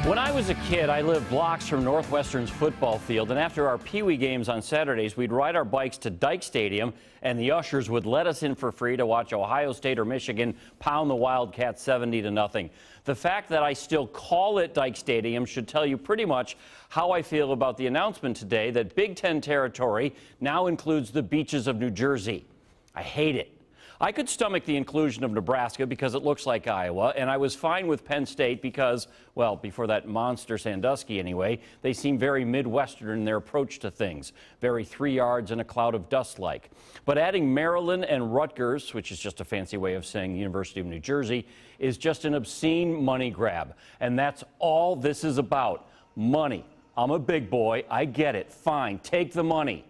When I was a kid, I lived blocks from Northwestern's football field, and after our Pee Wee games on Saturdays, we'd ride our bikes to Dike Stadium, and the ushers would let us in for free to watch Ohio State or Michigan pound the Wildcats 70-0. The fact that I still call it Dike Stadium should tell you pretty much how I feel about the announcement today that Big Ten territory now includes the beaches of New Jersey. I hate it. I could stomach the inclusion of Nebraska because it looks like Iowa, and I was fine with Penn State because, well, before that monster Sandusky anyway, they seem very Midwestern in their approach to things, very 3 yards in a cloud of dust-like. But adding Maryland and Rutgers, which is just a fancy way of saying University of New Jersey, is just an obscene money grab, and that's all this is about, money. I'm a big boy, I get it, fine, take the money,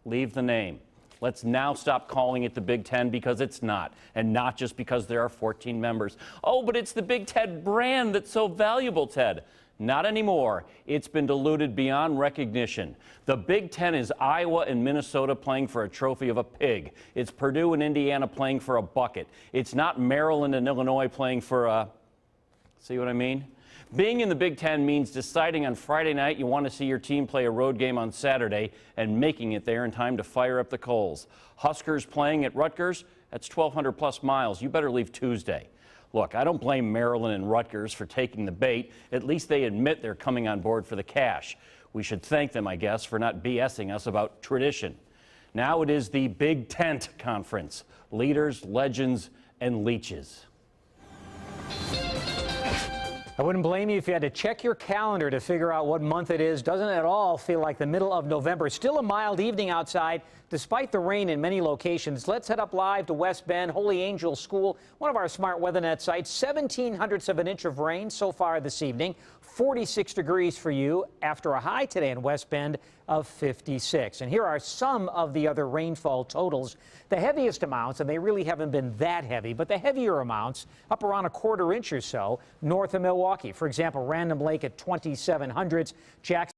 leave the name. Let's now stop calling it the Big Ten because it's not, and not just because there are 14 members. Oh, but it's the Big Ten brand that's so valuable, Ted. Not anymore. It's been diluted beyond recognition. The Big Ten is Iowa and Minnesota playing for a trophy of a pig. It's Purdue and Indiana playing for a bucket. It's not Maryland and Illinois playing for a... See what I mean? Being in the Big Ten means deciding on Friday night you want to see your team play a road game on Saturday and making it there in time to fire up the coals. Huskers playing at Rutgers, that's 1,200 plus miles. You better leave Tuesday. Look, I don't blame Maryland and Rutgers for taking the bait. At least they admit they're coming on board for the cash. We should thank them, I guess, for not BSing us about tradition. Now it is the Big Tent Conference. Leaders, legends, and leeches. I wouldn't blame you if you had to check your calendar to figure out what month it is. Doesn't at all feel like the middle of November. Still a mild evening outside, despite the rain in many locations. Let's head up live to West Bend, Holy Angel School, one of our Smart WeatherNet sites. 0.17 of an inch of rain so far this evening. 46 degrees for you after a high today in West Bend of 56. And here are some of the other rainfall totals. The heaviest amounts, and they really haven't been that heavy, but the heavier amounts up around 1/4 inch or so north of Milwaukee. For example, Random Lake at 27 hundredths, Jackson